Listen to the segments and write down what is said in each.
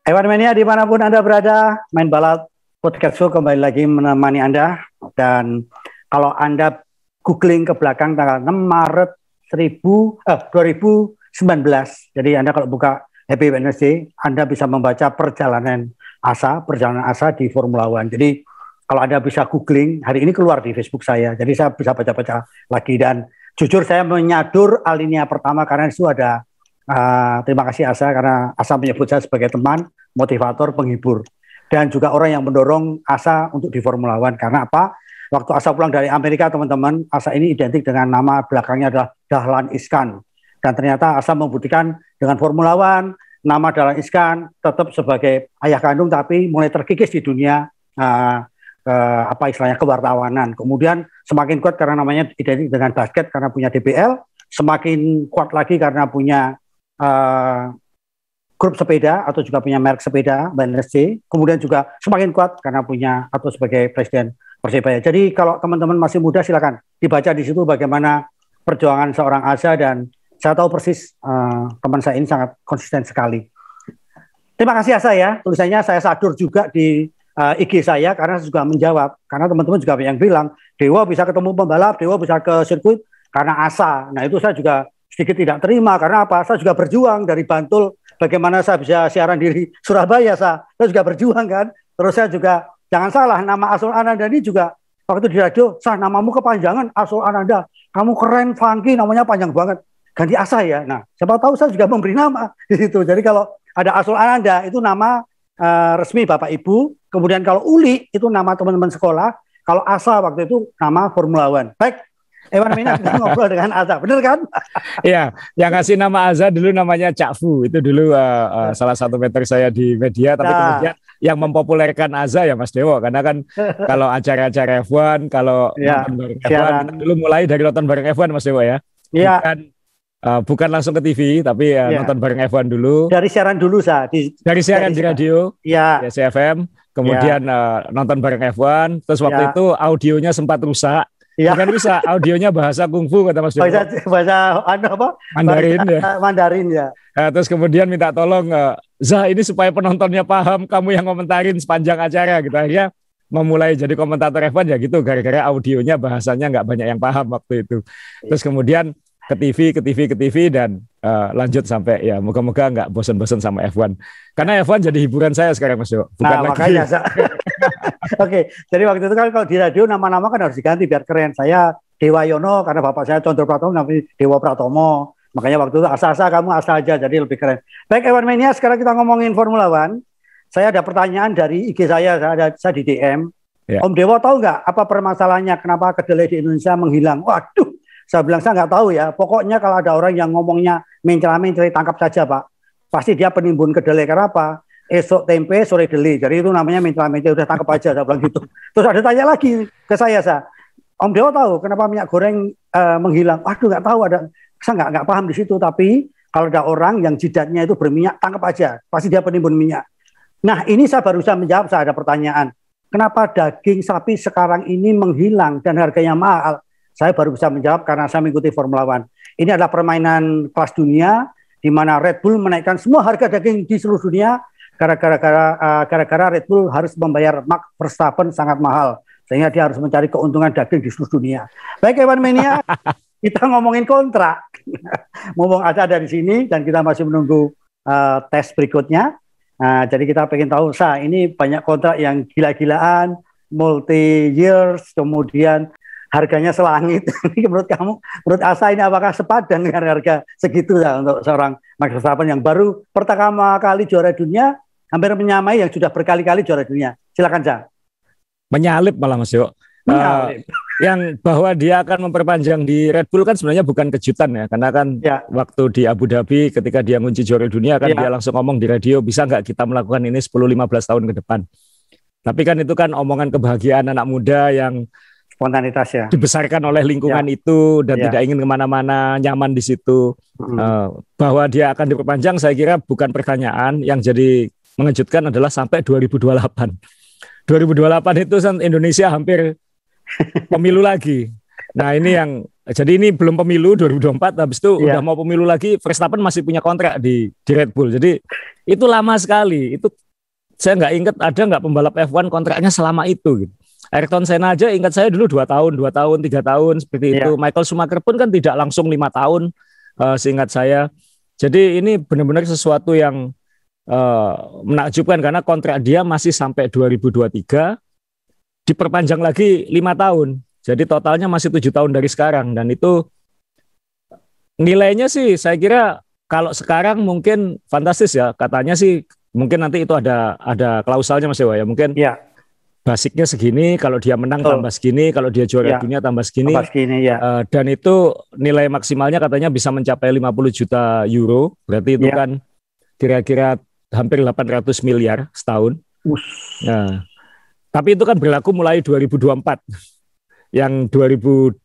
Hewan Mania dimanapun Anda berada, Main Balap Podcast Show kembali lagi menemani Anda. Dan kalau Anda googling ke belakang tanggal 6 Maret 2019, jadi Anda kalau buka Happy Wednesday, Anda bisa membaca perjalanan Asa di Formula One. Jadi kalau Anda bisa googling, hari ini keluar di Facebook saya, jadi saya bisa baca-baca lagi. Dan jujur saya menyadur alinea pertama karena itu ada terima kasih Asa, karena Asa menyebut saya sebagai teman, motivator, penghibur, dan juga orang yang mendorong Asa untuk di Formula One. Karena apa? Waktu Asa pulang dari Amerika, teman-teman, Asa ini identik dengan nama belakangnya adalah Dahlan Iskan. Dan ternyata Asa membuktikan dengan Formula One, nama Dahlan Iskan tetap sebagai ayah kandung, tapi mulai terkikis di dunia kewartawanan. Kemudian semakin kuat karena namanya identik dengan basket karena punya DBL, semakin kuat lagi karena punya grup sepeda atau juga punya merek sepeda BNSC, kemudian juga semakin kuat karena punya atau sebagai presiden Persebaya. Jadi kalau teman-teman masih muda silakan dibaca di situ bagaimana perjuangan seorang Asa, dan saya tahu persis teman saya ini sangat konsisten sekali. Terima kasih Asa ya, tulisannya saya sadur juga di IG saya karena juga menjawab, karena teman-teman juga yang bilang Dewa bisa ketemu pembalap, Dewa bisa ke sirkuit karena Asa. Nah itu saya juga sedikit tidak terima, karena apa? Saya juga berjuang dari Bantul, bagaimana saya bisa siaran di Surabaya, saya juga berjuang kan. Terus saya juga, jangan salah, nama Asul Ananda ini juga waktu di radio, namamu kepanjangan Asul Ananda, kamu keren, funky, namanya panjang banget, ganti Asa ya. Nah, siapa tahu saya juga memberi nama di situ. Jadi kalau ada Asul Ananda itu nama resmi Bapak Ibu, kemudian kalau Uli itu nama teman-teman sekolah, kalau Asa waktu itu nama Formula One. Baik, Hewan Mania kita ngobrol dengan Asa, bener kan? Iya, yang ngasih nama Asa dulu namanya Cak Fu, itu dulu salah satu mentor saya di media, tapi kemudian yang mempopulerkan Asa ya Mas Dewo, karena kan kalau acara-acara F1, kalau nonton bareng F1, kita dulu mulai dari nonton bareng F1 Mas Dewo ya. Iya. Bukan langsung ke TV, tapi nonton bareng F1 dulu. Dari siaran dulu, dari siaran di radio, di SCFM, kemudian nonton bareng F1, terus waktu itu audionya sempat rusak. Ya. Bukan bisa, audionya bahasa kungfu kata Mas Dewo. Bahasa apa? Mandarin ya. Mandarin ya. Terus kemudian minta tolong, Zah ini supaya penontonnya paham, kamu yang komentarin sepanjang acara gitu. Akhirnya memulai jadi komentator F1 ya gitu, gara-gara audionya bahasanya nggak banyak yang paham waktu itu. Terus kemudian ke TV dan lanjut sampai ya moga-moga nggak bosan-bosan sama F1. Karena F1 jadi hiburan saya sekarang Mas Dewo. Bukan lagi. Makanya Oke, jadi waktu itu kan kalau di radio nama-nama kan harus diganti biar keren. Saya Dewa Yono karena bapak saya Condro Pratomo namanya Dewa Pratomo. Makanya waktu itu asa-asa kamu asa aja jadi lebih keren. Baik Hewan Mania, sekarang kita ngomongin Formula One. Saya ada pertanyaan dari IG saya di DM. Ya. Om Dewa tahu nggak apa permasalahannya kenapa kedelai di Indonesia menghilang? Waduh, saya bilang saya nggak tahu ya. Pokoknya kalau ada orang yang ngomongnya mencela-mencela, tangkap saja Pak. Pasti dia penimbun kedelai, karena apa? Esok tempe, sore deli. Jadi itu namanya mencela-mencela, udah tangkap aja, saya bilang gitu. Terus ada tanya lagi ke saya, Om Dewa tahu kenapa minyak goreng menghilang? Waduh, nggak tahu, saya nggak paham di situ. Tapi kalau ada orang yang jidatnya itu berminyak, tangkap aja. Pasti dia penimbun minyak. Nah ini saya baru bisa menjawab, saya ada pertanyaan. Kenapa daging sapi sekarang ini menghilang dan harganya mahal? Saya baru bisa menjawab karena saya mengikuti Formula One. Ini adalah permainan kelas dunia, di mana Red Bull menaikkan semua harga daging di seluruh dunia, gara-gara Red Bull harus membayar Max Verstappen sangat mahal, sehingga dia harus mencari keuntungan daging di seluruh dunia. Baik Hewan Mania, kita ngomongin kontrak. Ngomong ada dari sini dan kita masih menunggu tes berikutnya. Jadi kita pengen tahu, ini banyak kontrak yang gila-gilaan, multi years, kemudian harganya selangit. Menurut kamu, menurut Asa ini apakah sepadan dengan harga segitu ya untuk seorang Max Verstappen yang baru pertama kali juara dunia, hampir menyamai yang sudah berkali-kali juara dunia. Silakan, Za. Menyalip malah Mas Dewo. yang bahwa dia akan memperpanjang di Red Bull kan sebenarnya bukan kejutan ya, karena kan waktu di Abu Dhabi ketika dia ngunci juara dunia kan dia langsung ngomong di radio, bisa nggak kita melakukan ini 10-15 tahun ke depan. Tapi kan itu kan omongan kebahagiaan anak muda yang spontanitas ya, dibesarkan oleh lingkungan itu dan tidak ingin kemana-mana, nyaman di situ. Bahwa dia akan diperpanjang saya kira bukan pertanyaan. Yang jadi mengejutkan adalah sampai 2028. 2028 itu Indonesia hampir pemilu lagi. Nah ini yang, jadi ini belum pemilu 2024, habis itu udah mau pemilu lagi, Verstappen masih punya kontrak di Red Bull. Jadi itu lama sekali. Itu saya nggak ingat ada nggak pembalap F1 kontraknya selama itu. Gitu. Ayrton Senna aja ingat saya dulu 2 tahun, 3 tahun seperti itu. Michael Schumacher pun kan tidak langsung 5 tahun, seingat saya. Jadi ini benar-benar sesuatu yang menakjubkan karena kontrak dia masih sampai 2023. Diperpanjang lagi 5 tahun, jadi totalnya masih 7 tahun dari sekarang, dan itu nilainya sih saya kira kalau sekarang mungkin fantastis ya, katanya sih mungkin nanti itu ada klausalnya Mas Dewa ya, mungkin basicnya segini, kalau dia menang tambah segini, kalau dia juara dunia tambah segini, dan itu nilai maksimalnya katanya bisa mencapai 50 juta euro, berarti itu kan kira-kira hampir 800 miliar setahun. Nah, tapi itu kan berlaku mulai 2024. Yang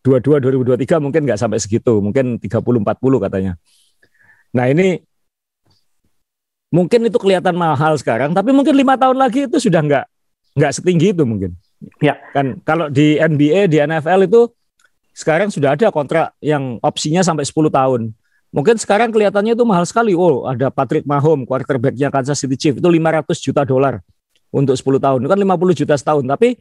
2022-2023 mungkin nggak sampai segitu, mungkin 30-40 katanya. Nah ini mungkin itu kelihatan mahal sekarang, tapi mungkin 5 tahun lagi itu sudah nggak setinggi itu mungkin. Kan kalau di NBA, di NFL itu sekarang sudah ada kontrak yang opsinya sampai 10 tahun. Mungkin sekarang kelihatannya itu mahal sekali. Oh, ada Patrick Mahomes, quarterback-nya Kansas City Chiefs, itu $500 juta untuk 10 tahun. Itu kan 50 juta setahun. Tapi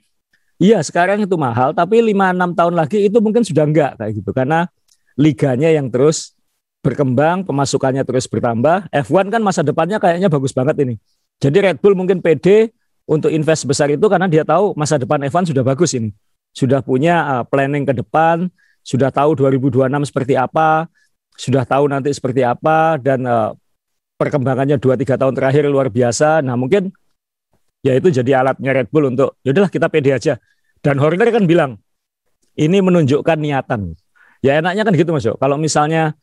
iya sekarang itu mahal, tapi 5-6 tahun lagi itu mungkin sudah enggak kayak gitu. Karena liganya yang terus berkembang, pemasukannya terus bertambah. F1 kan masa depannya kayaknya bagus banget ini. Jadi Red Bull mungkin pede untuk invest besar itu karena dia tahu masa depan F1 sudah bagus ini. Sudah punya planning ke depan, sudah tahu 2026 seperti apa, sudah tahu nanti seperti apa, dan perkembangannya 2-3 tahun terakhir luar biasa. Nah mungkin ya itu jadi alatnya Red Bull untuk yaudahlah kita pede aja. Dan Horner kan bilang ini menunjukkan niatan. Ya enaknya kan gitu Mas Jo. Kalau misalnya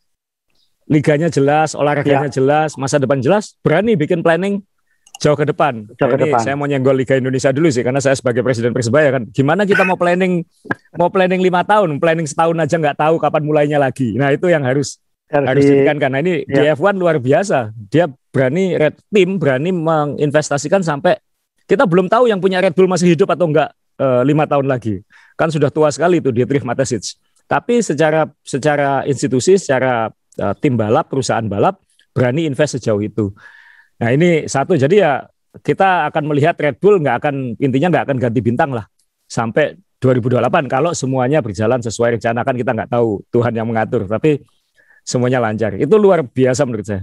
liganya jelas, olahraganya jelas, masa depan jelas, berani bikin planning jauh ke depan. Saya mau nyenggol Liga Indonesia dulu sih karena saya sebagai presiden Persebaya kan. Gimana kita mau planning 5 tahun, planning setahun aja nggak tahu kapan mulainya lagi. Nah itu yang harus ditekankan. Nah ini di F1 luar biasa. Dia berani berani menginvestasikan sampai kita belum tahu yang punya Red Bull masih hidup atau enggak 5 tahun lagi. Kan sudah tua sekali itu Dietrich Mateschitz. Tapi secara institusi, secara tim balap, perusahaan balap berani invest sejauh itu. Nah ini satu. Jadi ya kita akan melihat Red Bull intinya nggak akan ganti bintang lah sampai 2028 kalau semuanya berjalan sesuai rencana. Kan kita nggak tahu, Tuhan yang mengatur. Tapi semuanya lancar. Itu luar biasa menurut saya.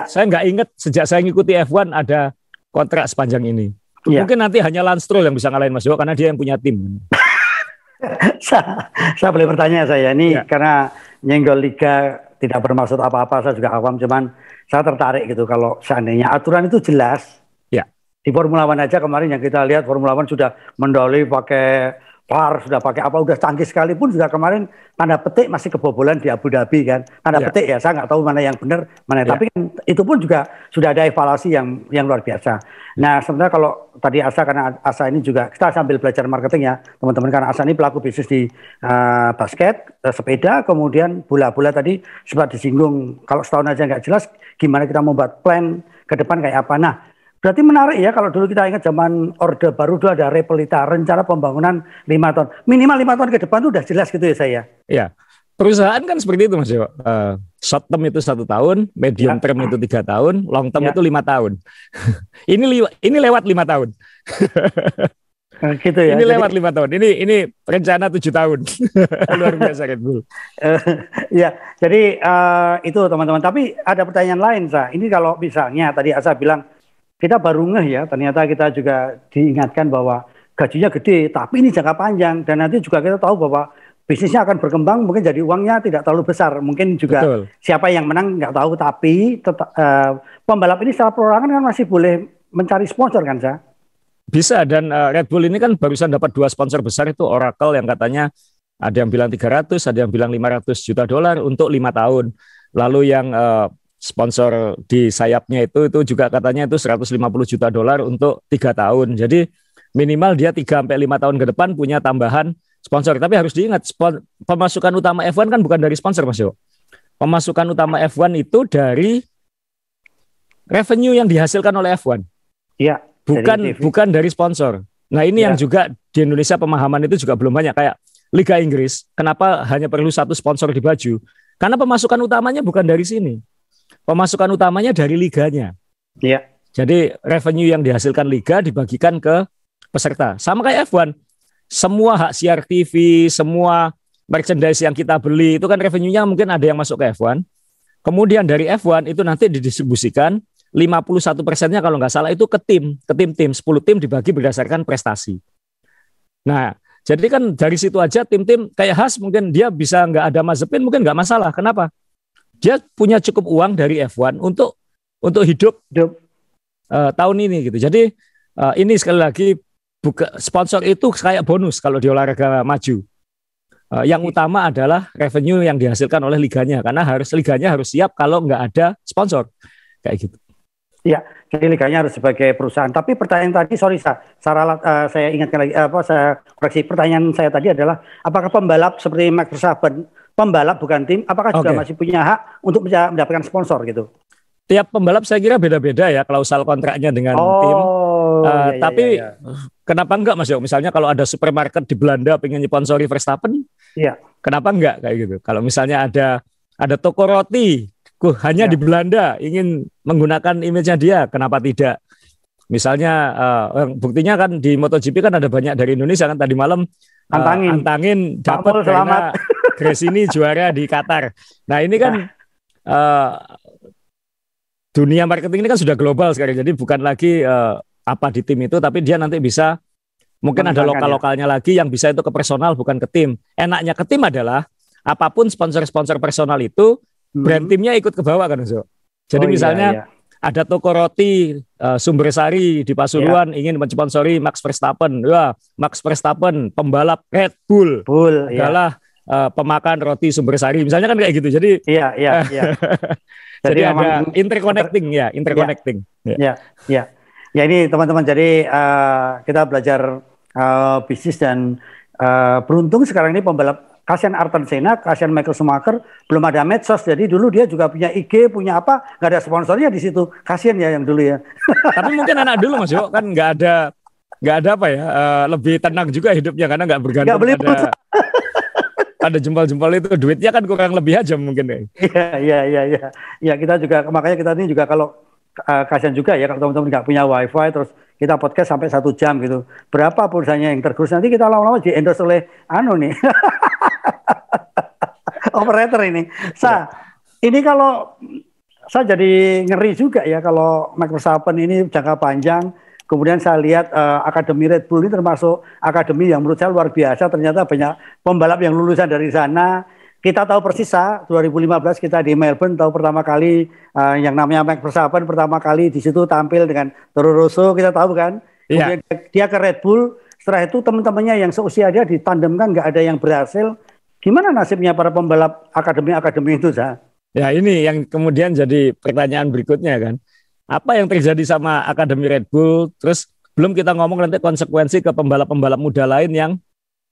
Saya nggak ingat sejak saya ngikuti F1 ada kontrak sepanjang ini. Mungkin nanti hanya Lance Stroll yang bisa ngalahin Mas Jo karena dia yang punya tim. Saya boleh bertanya ini karena nyenggol liga tidak bermaksud apa-apa, saya juga awam, cuman saya tertarik gitu kalau seandainya aturan itu jelas. Di Formula One aja kemarin yang kita lihat Formula One sudah mendoli pakai VAR, sudah pakai apa, udah canggih sekalipun juga kemarin tanda petik masih kebobolan di Abu Dhabi kan. Tanda petik ya, saya nggak tahu mana yang benar, mana tapi kan itu pun juga sudah ada evaluasi yang luar biasa. Nah, sebenarnya kalau tadi Asa, karena Asa ini juga kita sambil belajar marketing ya, teman-teman, karena Asa ini pelaku bisnis di basket, sepeda, kemudian bola-bola tadi sempat disinggung kalau setahun aja nggak jelas gimana kita membuat plan ke depan kayak apa. Nah, berarti menarik ya kalau dulu kita ingat zaman Orde Baru dulu ada Repelita, rencana pembangunan 5 tahun. Minimal 5 tahun ke depan itu udah jelas gitu ya saya. Iya. Perusahaan kan seperti itu Mas Jo. Short term itu 1 tahun, medium term itu 3 tahun, long term itu 5 tahun. ini lewat 5 tahun. Gitu ya. Ini lewat 5 tahun. Ini rencana 7 tahun. Luar biasa Red Bull. Ya, jadi itu teman-teman. Tapi ada pertanyaan lain, Ini kalau misalnya tadi Asa bilang kita baru ngeh ya, ternyata kita juga diingatkan bahwa gajinya gede, tapi ini jangka panjang, dan nanti juga kita tahu bahwa bisnisnya akan berkembang, mungkin jadi uangnya tidak terlalu besar, mungkin juga siapa yang menang nggak tahu, tapi pembalap ini secara perorangan kan masih boleh mencari sponsor kan, Bisa, dan Red Bull ini kan barusan dapat 2 sponsor besar, itu Oracle yang katanya Ada yang bilang 300, ada yang bilang 500 juta dolar untuk 5 tahun. Lalu yang sponsor di sayapnya itu juga katanya itu 150 juta dolar untuk 3 tahun. Jadi minimal dia 3 sampai 5 tahun ke depan punya tambahan sponsor. Tapi harus diingat, pemasukan utama F1 kan bukan dari sponsor, Mas Yo. Pemasukan utama F1 itu dari revenue yang dihasilkan oleh F1. Iya. Bukan dari sponsor. Nah ini yang juga di Indonesia pemahaman itu juga belum banyak. Kayak Liga Inggris, kenapa hanya perlu satu sponsor di baju? Karena pemasukan utamanya bukan dari sini. Pemasukan utamanya dari liganya. Iya. Jadi revenue yang dihasilkan liga dibagikan ke peserta. Sama kayak F1. Semua hak siar TV, semua merchandise yang kita beli itu kan revenue-nya mungkin ada yang masuk ke F1. Kemudian dari F1 itu nanti didistribusikan 51%-nya kalau nggak salah itu ke tim. 10 tim dibagi berdasarkan prestasi. Nah, jadi kan dari situ aja tim-tim kayak Haas mungkin dia bisa nggak ada Mazepin mungkin nggak masalah. Kenapa? Dia punya cukup uang dari F1 untuk hidup tahun ini gitu. Jadi ini sekali lagi sponsor itu kayak bonus kalau di olahraga maju. Yang utama adalah revenue yang dihasilkan oleh liganya karena liganya harus siap kalau nggak ada sponsor kayak gitu. Iya, jadi liganya harus sebagai perusahaan. Tapi pertanyaan tadi, sorry saya ingatkan lagi, saya koreksi. Pertanyaan saya tadi adalah, apakah pembalap seperti Max Verstappen, pembalap bukan tim, apakah juga masih punya hak untuk mendapatkan sponsor gitu? Tiap pembalap saya kira beda-beda ya klausal kontraknya dengan tim. Tapi kenapa enggak Mas Yo? Misalnya kalau ada supermarket di Belanda pengen sponsori Verstappen, kenapa enggak kayak gitu? Kalau misalnya ada toko roti hanya di Belanda ingin menggunakan image-nya dia, kenapa tidak? Misalnya buktinya kan di MotoGP kan ada banyak dari Indonesia kan tadi malam Antangin dapat karena Grace ini juara di Qatar. Nah ini kan dunia marketing ini kan sudah global sekarang, jadi bukan lagi apa di tim itu, tapi dia nanti bisa mungkin ada lokal-lokalnya lagi yang bisa itu ke personal bukan ke tim. Enaknya ke tim adalah apapun sponsor-sponsor personal itu brand timnya ikut ke bawah kan, so. Jadi misalnya ada toko roti Sumbersari di Pasuruan ingin mensponsori Max Verstappen, Max Verstappen pembalap Red Bull adalah pemakan roti Sumbersari, misalnya kan kayak gitu. Jadi jadi ada interconnecting. Ya ini teman-teman, jadi kita belajar bisnis dan beruntung sekarang ini pembalap. Kasihan Ayrton Senna, kasihan Michael Schumacher, belum ada medsos. Jadi dulu dia juga punya IG, punya apa, nggak ada sponsornya di situ. Kasihan ya yang dulu ya. Tapi mungkin anak dulu Mas Yo kan nggak ada apa ya, lebih tenang juga hidupnya karena nggak bergantung pada jempol-jempol itu. Duitnya kan kurang lebih aja mungkin. Iya. Ya kita juga, makanya kita ini juga kalau kasihan juga ya kalau teman-teman nggak punya wifi terus kita podcast sampai 1 jam gitu. Berapa pulsanya yang tergerus, nanti kita lama-lama di endorse oleh nih. Operator ini. Ini kalau saya jadi ngeri juga ya kalau Max Verstappen ini jangka panjang. Kemudian saya lihat Akademi Red Bull ini termasuk akademi yang menurut saya luar biasa. Ternyata banyak pembalap yang lulusan dari sana. Kita tahu persis 2015 kita di Melbourne tahu pertama kali yang namanya Max Verstappen pertama kali di situ tampil dengan Toro Rosso, kita tahu kan. Kemudian dia ke Red Bull. Setelah itu teman-temannya yang seusia dia ditandemkan, nggak ada yang berhasil. Gimana nasibnya para pembalap akademi itu, Sa? Ya ini yang kemudian jadi pertanyaan berikutnya kan. Apa yang terjadi sama Akademi Red Bull? Terus belum kita ngomong nanti konsekuensi ke pembalap-pembalap muda lain yang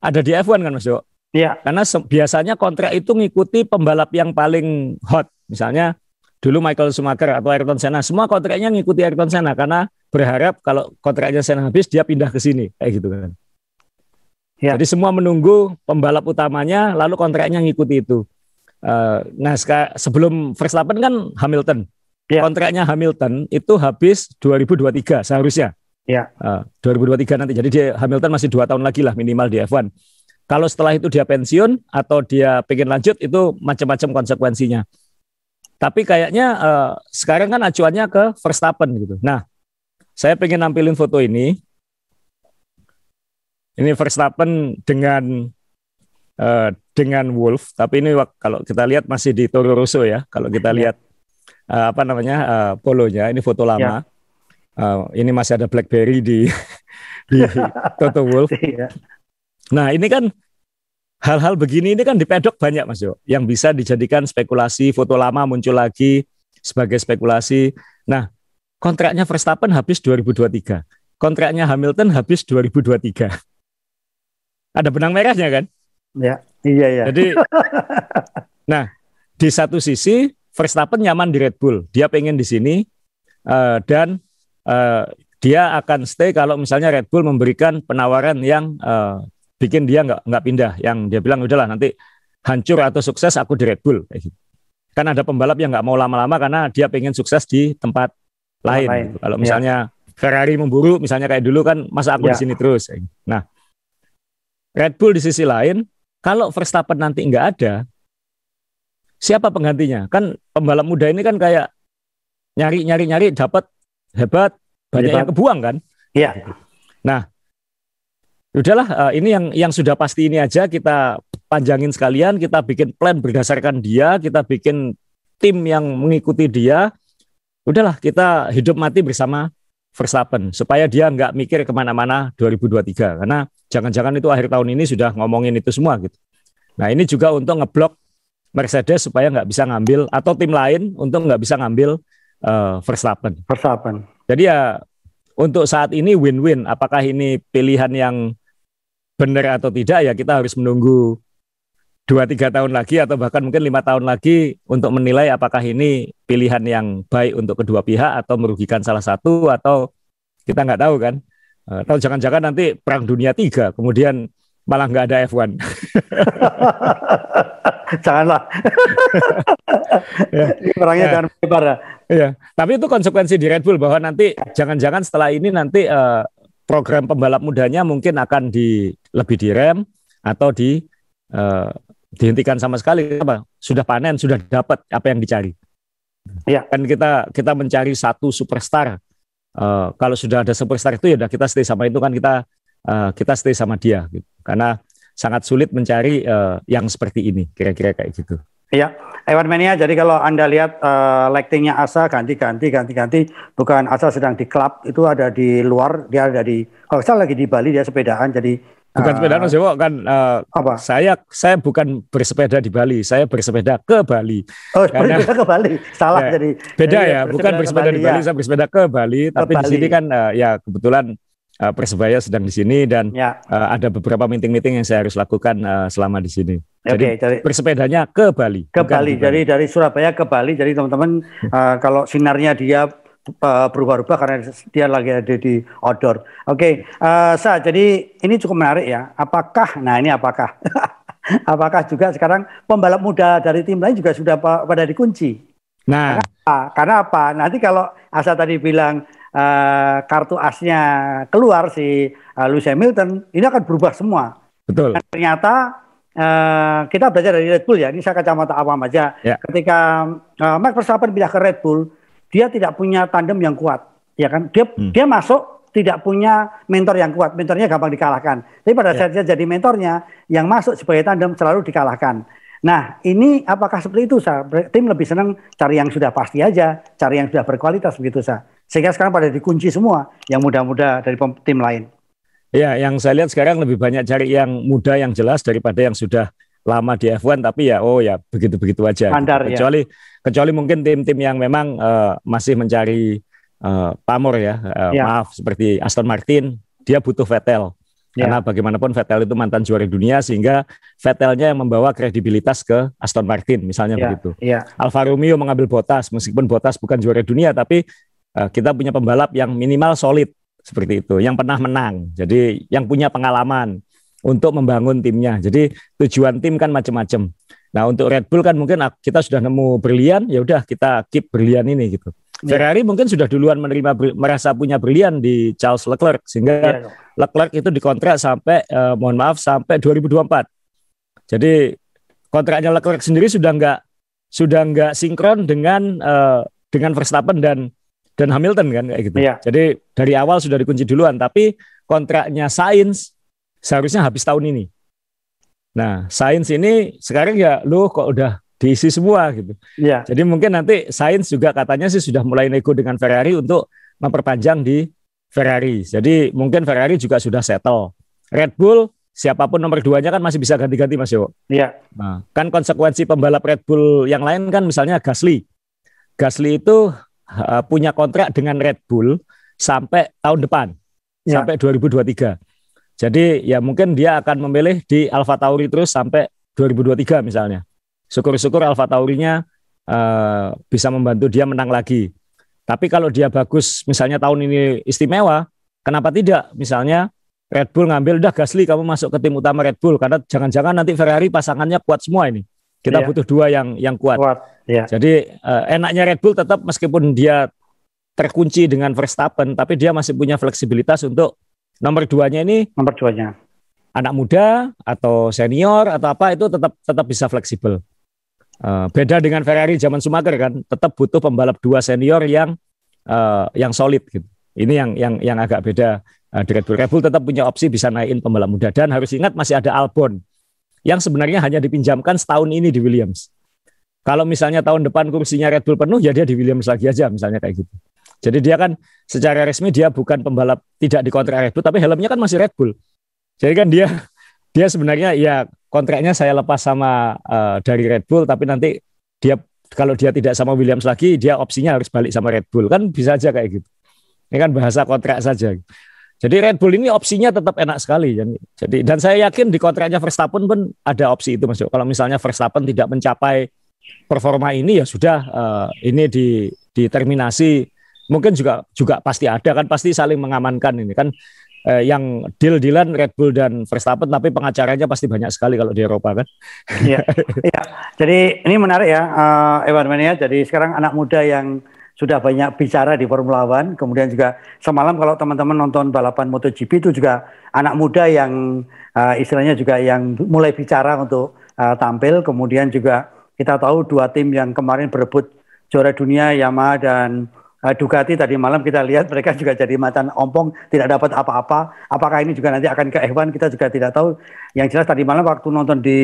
ada di F1 kan Mas Yo? Iya. Karena biasanya kontrak itu ngikuti pembalap yang paling hot. Misalnya dulu Michael Schumacher atau Ayrton Senna, semua kontraknya ngikuti Ayrton Senna karena berharap kalau kontraknya Senna habis dia pindah ke sini kayak gitu kan. Ya. Jadi semua menunggu pembalap utamanya lalu kontraknya ngikuti itu. Nah sebelum Verstappen kan Hamilton. Kontraknya Hamilton itu habis 2023 seharusnya. 2023 nanti. Jadi Hamilton masih 2 tahun lagi lah minimal di F1. Kalau setelah itu dia pensiun atau dia pengen lanjut itu macam-macam konsekuensinya. Tapi kayaknya sekarang kan acuannya ke Verstappen gitu. Nah, saya pengen nampilin foto ini. Ini Verstappen dengan Wolf, tapi ini kalau kita lihat masih di Toro Rosso ya. Kalau kita lihat polonya, ini foto lama. Ini masih ada BlackBerry di Toto Wolff. Nah ini kan hal-hal begini ini kan di pedok banyak Mas Yo, yang bisa dijadikan spekulasi, foto lama muncul lagi sebagai spekulasi. Nah, kontraknya Verstappen habis 2023. Kontraknya Hamilton habis 2023. Ada benang merahnya kan? Ya, iya. Jadi, nah, di satu sisi Verstappen nyaman di Red Bull, dia pengen di sini dan dia akan stay kalau misalnya Red Bull memberikan penawaran yang bikin dia nggak pindah, yang dia bilang udahlah nanti hancur atau sukses aku di Red Bull kayak gitu. Kan ada pembalap yang nggak mau lama-lama karena dia pengen sukses di tempat lain. Gitu. Kalau misalnya Ferrari memburu, misalnya kayak dulu kan masa aku di sini terus. Nah, Red Bull di sisi lain, kalau Verstappen nanti nggak ada, siapa penggantinya? Kan pembalap muda ini kan kayak nyari dapat hebat, banyak yang kebuang kan? Iya. Nah, udahlah ini yang sudah pasti ini aja kita panjangin sekalian, kita bikin plan berdasarkan dia, kita bikin tim yang mengikuti dia. Udahlah kita hidup mati bersama Verstappen supaya dia nggak mikir kemana-mana 2023 karena jangan-jangan itu akhir tahun ini sudah ngomongin itu semua gitu. Nah ini juga untuk ngeblok Mercedes supaya nggak bisa ngambil atau tim lain untuk nggak bisa ngambil Verstappen. Jadi ya untuk saat ini win-win. Apakah ini pilihan yang benar atau tidak ya kita harus menunggu 2-3 tahun lagi atau bahkan mungkin 5 tahun lagi untuk menilai apakah ini pilihan yang baik untuk kedua pihak atau merugikan salah satu atau kita nggak tahu kan. Atau jangan-jangan nanti perang dunia 3 kemudian malah nggak ada F1. Janganlah. Perangnya jangan lebar ya. Iya, tapi itu konsekuensi di Red Bull bahwa nanti jangan-jangan setelah ini nanti program pembalap mudanya mungkin akan lebih direm atau dihentikan sama sekali. Apa? Sudah panen, sudah dapat apa yang dicari. Iya. Kan kita mencari satu superstar. Kalau sudah ada superstar itu ya udah kita stay sama itu kan kita stay sama dia gitu. Karena sangat sulit mencari yang seperti ini, kira-kira kayak gitu. Iya, Ewan Mania. Jadi kalau Anda lihat lightingnya Asa ganti, bukan Asa sedang di klub, itu ada di luar, dia ada kalau saya lagi di Bali, dia sepedaan, jadi bukan sepedaan Mas Dewo kan apa? Saya bukan bersepeda di Bali, saya bersepeda ke Bali. Oh, bersepeda ke Bali, salah ya, jadi. Beda ya, bukan bersepeda di Bali, saya bersepeda ke Bali, tapi di sini kan ya kebetulan Persebaya sedang di sini dan ada beberapa meeting-meeting yang saya harus lakukan selama di sini. Jadi bersepedanya ke Bali. Ke Bali, jadi dari Surabaya ke Bali. Jadi teman-teman kalau sinarnya dia berubah-ubah karena dia lagi ada di outdoor. Jadi ini cukup menarik ya. Apakah juga sekarang pembalap muda dari tim lain juga sudah pada dikunci? Nah, karena apa? Nanti kalau Asa tadi bilang kartu asnya keluar si Lewis Hamilton, ini akan berubah semua. Betul. Dan ternyata kita belajar dari Red Bull ya. Ini saya kacamata awam aja. Ya. Ketika Max Verstappen pindah ke Red Bull, dia tidak punya tandem yang kuat, ya kan? Dia masuk tidak punya mentor yang kuat, mentornya gampang dikalahkan. Tapi pada saat dia jadi mentornya, yang masuk sebagai tandem selalu dikalahkan. Nah, ini apakah seperti itu, Sa? Tim lebih senang cari yang sudah pasti aja, cari yang sudah berkualitas begitu, Sa. Sehingga sekarang pada dikunci semua yang muda-muda dari tim lain. Ya, yang saya lihat sekarang lebih banyak cari yang muda yang jelas daripada yang sudah lama di F1 tapi ya begitu-begitu aja. Standar, kecuali mungkin tim-tim yang memang masih mencari pamor ya. Maaf seperti Aston Martin, dia butuh Vettel. Karena bagaimanapun Vettel itu mantan juara dunia sehingga Vettelnya yang membawa kredibilitas ke Aston Martin misalnya begitu. Alfa Romeo mengambil Bottas meskipun Bottas bukan juara dunia tapi kita punya pembalap yang minimal solid seperti itu, yang pernah menang. Jadi yang punya pengalaman untuk membangun timnya. Jadi tujuan tim kan macam-macam. Nah, untuk Red Bull kan mungkin kita sudah nemu berlian, ya udah kita keep berlian ini gitu. Ferrari mungkin sudah duluan merasa punya berlian di Charles Leclerc sehingga Leclerc itu dikontrak sampai sampai 2024. Jadi kontraknya Leclerc sendiri sudah nggak sinkron dengan Verstappen dan Hamilton kan kayak gitu. Jadi dari awal sudah dikunci duluan, tapi kontraknya Sainz seharusnya habis tahun ini. Nah, Sainz ini sekarang ya kok udah diisi semua gitu. Jadi mungkin nanti Sainz juga katanya sih sudah mulai nego dengan Ferrari untuk memperpanjang di Ferrari. Jadi mungkin Ferrari juga sudah settle. Red Bull siapapun nomor 2-nya kan masih bisa ganti-ganti Mas Yo. Iya. Nah, kan konsekuensi pembalap Red Bull yang lain kan misalnya Gasly. Gasly itu punya kontrak dengan Red Bull sampai tahun depan, sampai 2023. Jadi ya mungkin dia akan memilih di AlphaTauri terus sampai 2023 misalnya. Syukur-syukur AlphaTaurinya bisa membantu dia menang lagi. Tapi kalau dia bagus, misalnya tahun ini istimewa, kenapa tidak? Misalnya Red Bull ngambil, udah Gasly kamu masuk ke tim utama Red Bull, karena jangan-jangan nanti Ferrari pasangannya kuat semua ini. Kita butuh 2 yang kuat. Jadi enaknya Red Bull tetap meskipun dia terkunci dengan Verstappen, tapi dia masih punya fleksibilitas untuk nomor 2-nya ini. Nomor 2-nya. Anak muda atau senior atau apa itu tetap bisa fleksibel. Beda dengan Ferrari zaman Schumacher kan, tetap butuh pembalap 2 senior yang solid gitu. Ini yang agak beda. Di Red Bull. Red Bull tetap punya opsi bisa naikin pembalap muda, dan harus ingat masih ada Albon yang sebenarnya hanya dipinjamkan setahun ini di Williams. Kalau misalnya tahun depan kursinya Red Bull penuh, ya dia di Williams lagi aja misalnya kayak gitu. Jadi dia kan secara resmi dia bukan pembalap tidak dikontrak Red Bull, tapi helmnya kan masih Red Bull. Jadi kan dia sebenarnya ya kontraknya saya lepas sama dari Red Bull, tapi nanti dia kalau dia tidak sama Williams lagi, dia opsinya harus balik sama Red Bull, kan bisa aja kayak gitu. Ini kan bahasa kontrak saja. Jadi Red Bull ini opsinya tetap enak sekali. Jadi dan saya yakin di kontraknya Verstappen pun ada opsi itu Mas. Kalau misalnya Verstappen tidak mencapai performa ini, ya sudah ini diterminasi. Mungkin juga pasti ada kan, pasti saling mengamankan ini kan, yang deal-dealan Red Bull dan Verstappen, tapi pengacaranya pasti banyak sekali kalau di Eropa kan. Iya. Jadi ini menarik ya, Evan Mania. Jadi sekarang anak muda yang sudah banyak bicara di Formula One, kemudian juga semalam kalau teman-teman nonton balapan MotoGP itu juga anak muda yang istilahnya juga yang mulai bicara untuk tampil. Kemudian juga kita tahu 2 tim yang kemarin berebut juara dunia, Yamaha dan Ducati, tadi malam kita lihat mereka juga jadi macan ompong, tidak dapat apa-apa. Apakah ini juga nanti akan ke F1, kita juga tidak tahu. Yang jelas tadi malam waktu nonton di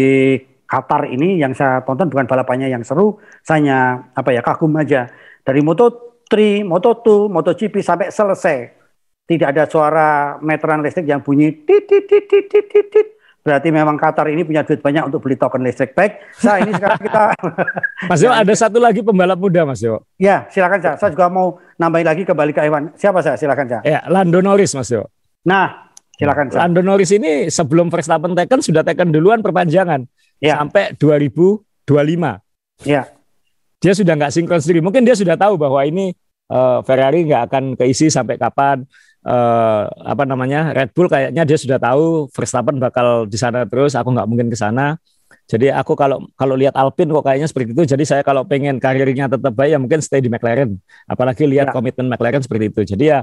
Qatar ini, yang saya tonton bukan balapannya yang seru, saya kagum aja. Dari Moto3, Moto2, MotoGP sampai selesai, tidak ada suara meteran listrik yang bunyi tit tit tit tit tit tit tit. Berarti memang Qatar ini punya duit banyak untuk beli token listrik. Baik, ini sekarang kita Mas Yo, ada satu lagi pembalap muda Mas Yo. Ya, silakan saya juga mau nambahin lagi kembali ke Iwan. Siapa silakan Ya, Lando Norris Mas Yo. Nah, silakan Lando Norris ini sebelum Verstappen sudah duluan perpanjangan sampai 2025. Ya. Dia sudah nggak sinkron sendiri. Mungkin dia sudah tahu bahwa ini Ferrari nggak akan keisi sampai kapan. Red Bull kayaknya dia sudah tahu Verstappen bakal di sana terus. Aku nggak mungkin ke sana. Jadi aku kalau lihat Alpine kok kayaknya seperti itu. Jadi saya kalau pengen karirnya tetap baik ya mungkin stay di McLaren. Apalagi lihat komitmen McLaren seperti itu. Jadi ya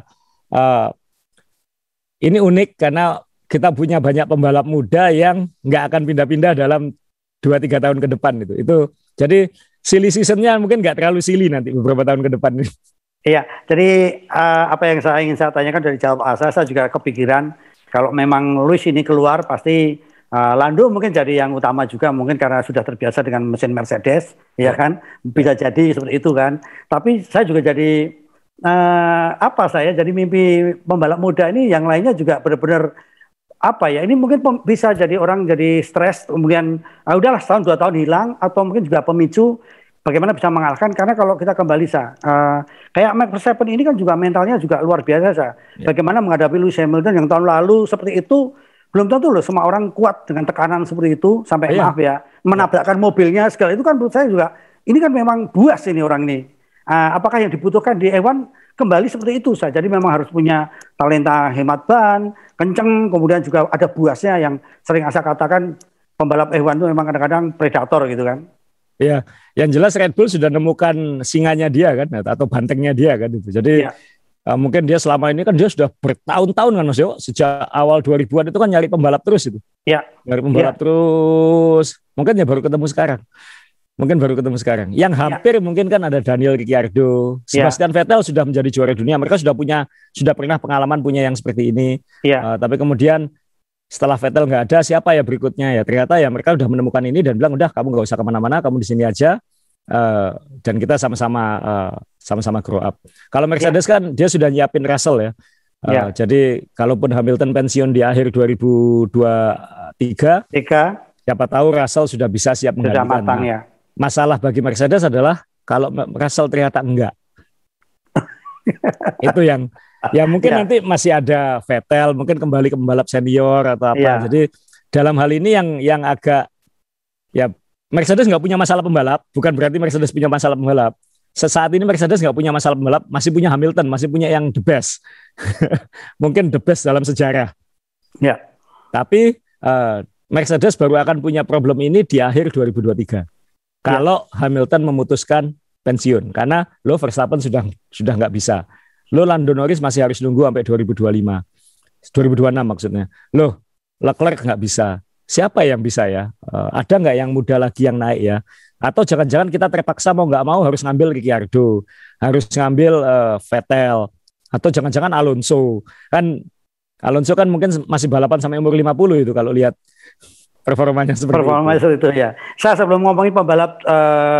ini unik karena kita punya banyak pembalap muda yang nggak akan pindah-pindah dalam 2-3 tahun ke depan itu. Jadi silly season-nya mungkin nggak terlalu silly nanti beberapa tahun ke depan. Iya, jadi apa yang ingin saya tanyakan dari jawab Asa, saya juga kepikiran kalau memang Lewis ini keluar pasti Lando mungkin jadi yang utama juga, mungkin karena sudah terbiasa dengan mesin Mercedes, ya kan, bisa jadi seperti itu kan. Tapi saya juga jadi jadi mimpi pembalap muda ini yang lainnya juga benar-benar ini mungkin bisa jadi orang jadi stres, kemudian udahlah setahun 2 tahun hilang, atau mungkin juga pemicu bagaimana bisa mengalahkan. Karena kalau kita kembali kayak Max Verstappen ini kan juga mentalnya juga luar biasa Bagaimana menghadapi Lewis Hamilton yang tahun lalu seperti itu, belum tentu loh semua orang kuat dengan tekanan seperti itu sampai menabrakkan mobilnya segala itu kan menurut saya juga ini kan memang buas ini orang ini. Apakah yang dibutuhkan di F1 kembali seperti itu saja. Jadi memang harus punya talenta hemat ban, kenceng, kemudian juga ada buasnya yang sering saya katakan pembalap F1 itu memang kadang-kadang predator gitu kan. Ya, yang jelas Red Bull sudah menemukan singanya dia kan, atau bantengnya dia kan itu. Jadi mungkin dia selama ini kan dia sudah bertahun-tahun kan Mas Yo, sejak awal 2000-an itu kan nyari pembalap terus itu. Nyari pembalap terus. Mungkin ya baru ketemu sekarang. Yang hampir mungkin kan ada Daniel Ricciardo, Sebastian Vettel sudah menjadi juara dunia. Mereka sudah pernah pengalaman punya yang seperti ini. Tapi kemudian setelah Vettel nggak ada, siapa ya berikutnya ya? Ternyata ya mereka sudah menemukan ini dan bilang udah kamu nggak usah kemana-mana, kamu di sini aja. Dan kita sama-sama grow up. Kalau Mercedes kan dia sudah nyiapin Russell ya. Jadi kalaupun Hamilton pensiun di akhir 2023, siapa tahu Russell sudah bisa siap menggantikan. Matang, ya. Masalah bagi Mercedes adalah kalau Russell ternyata enggak. Itu yang mungkin nanti masih ada Vettel, mungkin kembali ke pembalap senior atau apa. Jadi dalam hal ini yang agak, ya, Mercedes nggak punya masalah pembalap, bukan berarti Mercedes punya masalah pembalap. Sesaat ini Mercedes nggak punya masalah pembalap, masih punya Hamilton, masih punya yang the best. Mungkin the best dalam sejarah. Ya. Tapi Mercedes baru akan punya problem ini di akhir 2023. Kalau Hamilton memutuskan pensiun, karena lo Verstappen sudah nggak bisa. Lo Lando Norris masih harus nunggu sampai 2025. 2026 maksudnya. Lo Leclerc nggak bisa. Siapa yang bisa ya? Ada nggak yang muda lagi yang naik ya? Atau jangan-jangan kita terpaksa mau nggak mau harus ngambil Ricciardo, harus ngambil Vettel, atau jangan-jangan Alonso. Alonso kan mungkin masih balapan sampai umur 50 itu kalau lihat performanya seperti itu ya. Saya sebelum ngomongin pembalap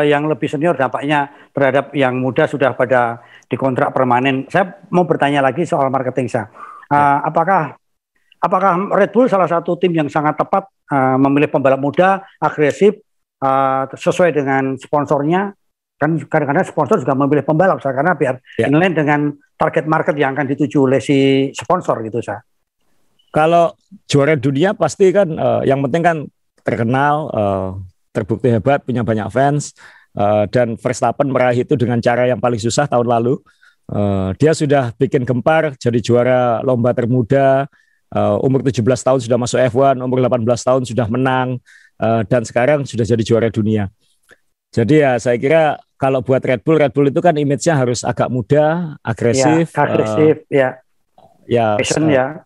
yang lebih senior dampaknya terhadap yang muda sudah pada dikontrak permanen. Saya mau bertanya lagi soal marketing saya. Apakah Red Bull salah satu tim yang sangat tepat memilih pembalap muda, agresif, sesuai dengan sponsornya? Kan kadang-kadang sponsor juga memilih pembalap, karena biar inline dengan target market yang akan dituju oleh si sponsor gitu, saya. Kalau juara dunia pasti kan yang penting kan terkenal, terbukti hebat, punya banyak fans, dan Verstappen meraih itu dengan cara yang paling susah tahun lalu. Dia sudah bikin gempar jadi juara lomba termuda, umur 17 tahun sudah masuk F1, umur 18 tahun sudah menang, dan sekarang sudah jadi juara dunia. Jadi ya saya kira kalau buat Red Bull itu kan image-nya harus agak muda, agresif,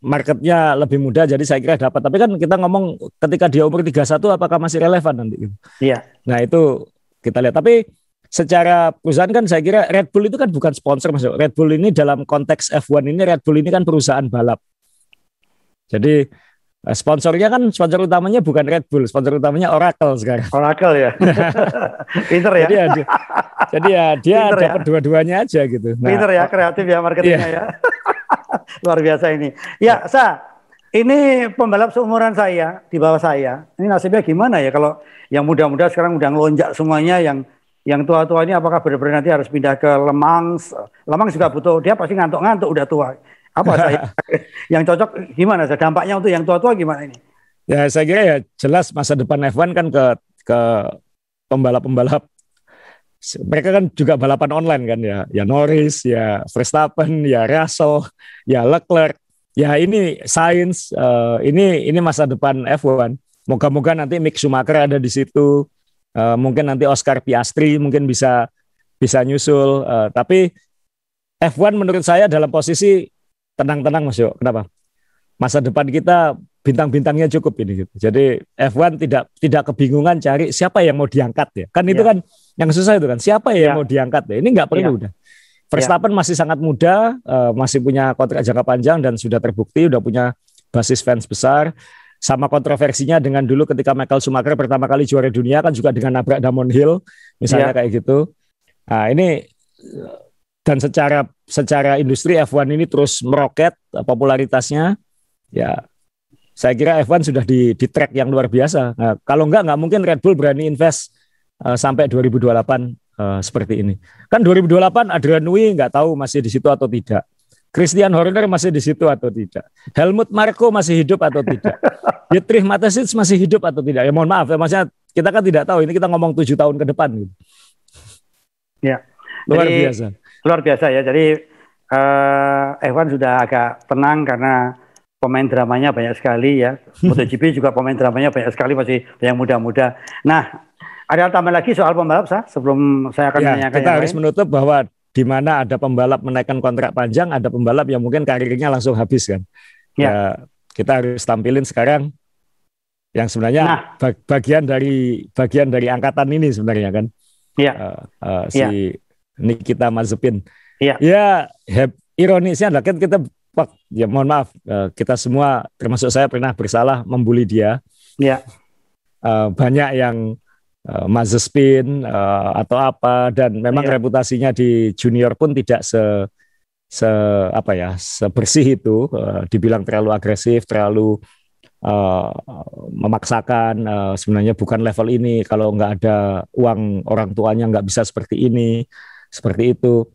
marketnya lebih mudah, jadi saya kira dapat. Tapi kan kita ngomong ketika dia umur 31 apakah masih relevan nanti? Nah itu kita lihat. Tapi secara perusahaan kan saya kira Red Bull itu kan bukan sponsor, Mas. Red Bull ini dalam konteks F1 ini, Red Bull ini kan perusahaan balap. Jadi sponsornya kan, sponsor utamanya bukan Red Bull, sponsor utamanya Oracle sekarang. Oracle ya. Pinter ya. Jadi dia dapat dua-duanya aja gitu. Pinter ya, kreatif ya marketingnya ya. Luar biasa ini. Ya, ini pembalap seumuran saya, di bawah saya. Ini nasibnya gimana ya kalau yang muda-muda sekarang udah ngelonjak semuanya, yang tua-tua ini apakah benar-benar nanti harus pindah ke Le Mans? Le Mans juga butuh, dia pasti ngantuk-ngantuk udah tua. Apa saya yang cocok gimana? Dampaknya untuk yang tua-tua gimana ini? Ya saya kira ya jelas masa depan F1 kan ke pembalap-pembalap. Mereka kan juga balapan online kan ya. Ya Norris, ya Verstappen, ya Russell, ya Leclerc. Ya ini Sainz, ini masa depan F1. Moga-moga nanti Mick Schumacher ada di situ. Mungkin nanti Oscar Piastri mungkin bisa nyusul. Tapi F1 menurut saya dalam posisi tenang-tenang, Mas Yo. Kenapa? Masa depan kita bintang-bintangnya cukup ini gitu. Jadi F1 tidak kebingungan cari siapa yang mau diangkat ya. Kan itu kan yang susah itu kan. Siapa yang mau diangkat ya? Ini nggak perlu udah. Verstappen masih sangat muda, masih punya kontrak jangka panjang dan sudah terbukti udah punya basis fans besar. Sama kontroversinya dengan dulu ketika Michael Schumacher pertama kali juara dunia kan juga dengan nabrak Damon Hill misalnya kayak gitu. Nah, ini dan secara industri F1 ini terus meroket popularitasnya. Ya, saya kira F1 sudah di track yang luar biasa. Nah, kalau nggak mungkin Red Bull berani invest sampai 2028 seperti ini. Kan 2028 Adrian Newey nggak tahu masih di situ atau tidak. Christian Horner masih di situ atau tidak. Helmut Marko masih hidup atau tidak. Dietrich Mateschitz masih hidup atau tidak. Ya mohon maaf, ya, maksudnya kita kan tidak tahu. Ini kita ngomong 7 tahun ke depan. Gitu. Ya, Luar biasa ya. Jadi F1 sudah agak tenang karena pemain dramanya banyak sekali ya. MotoGP juga pemain dramanya banyak sekali, masih yang muda-muda. Nah, ada tambah lagi soal pembalap sebelum saya akan menanyakan. Kita harus menutup bahwa di mana ada pembalap menaikkan kontrak panjang, ada pembalap yang mungkin karirnya langsung habis kan. Ya, kita harus tampilin sekarang yang sebenarnya bagian dari angkatan ini sebenarnya kan. Si Nikita Mazepin. Ironisnya adalah kan kita ya mohon maaf, kita semua termasuk saya pernah bersalah membuli dia. Banyak yang Mazepin atau apa, dan memang reputasinya di junior pun tidak sebersih itu, dibilang terlalu agresif, terlalu memaksakan, sebenarnya bukan level ini, kalau nggak ada uang orang tuanya nggak bisa seperti ini, seperti itu.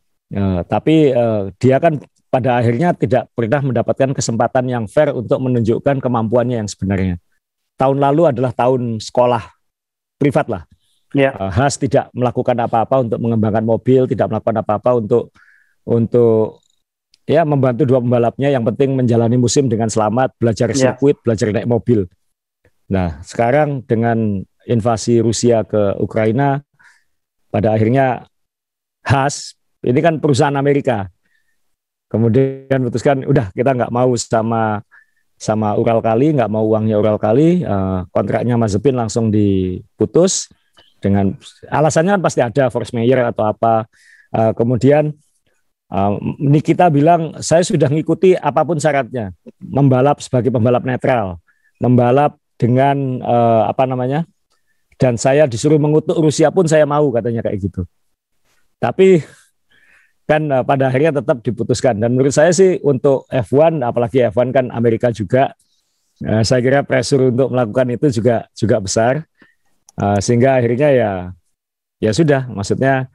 Tapi dia kan pada akhirnya tidak pernah mendapatkan kesempatan yang fair untuk menunjukkan kemampuannya yang sebenarnya. Tahun lalu adalah tahun sekolah privat lah. Ya. Haas tidak melakukan apa-apa untuk mengembangkan mobil, tidak melakukan apa-apa untuk ya membantu dua pembalapnya. Yang penting menjalani musim dengan selamat, belajar sirkuit, belajar naik mobil. Nah, sekarang dengan invasi Rusia ke Ukraina, pada akhirnya Haas, ini kan perusahaan Amerika, kemudian memutuskan, udah kita nggak mau sama Uralkali, nggak mau uangnya Uralkali, kontraknya Mazepin langsung diputus. Dengan alasannya kan pasti ada force majeure atau apa. Kemudian Nikita bilang, saya sudah mengikuti apapun syaratnya, membalap sebagai pembalap netral, membalap dengan dan saya disuruh mengutuk Rusia pun saya mau, katanya kayak gitu. Tapi kan pada akhirnya tetap diputuskan. Dan menurut saya sih untuk F1, apalagi F1 kan Amerika juga, saya kira pressure untuk melakukan itu juga besar. Sehingga akhirnya ya sudah, maksudnya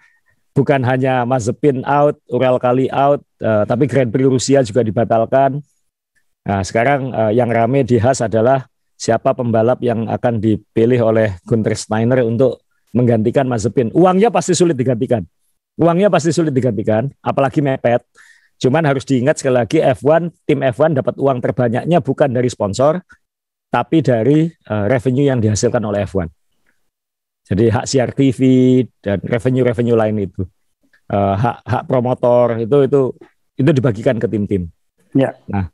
bukan hanya Mazepin out, Uralkali out, tapi Grand Prix Rusia juga dibatalkan. Nah, sekarang yang rame di Haas adalah siapa pembalap yang akan dipilih oleh Günther Steiner untuk menggantikan Mazepin. Uangnya pasti sulit digantikan, apalagi mepet. Cuman harus diingat sekali lagi, tim F1 dapat uang terbanyaknya bukan dari sponsor, tapi dari revenue yang dihasilkan oleh F1. Jadi hak siar TV dan revenue lain itu, hak promotor itu dibagikan ke tim-tim. Ya. Nah,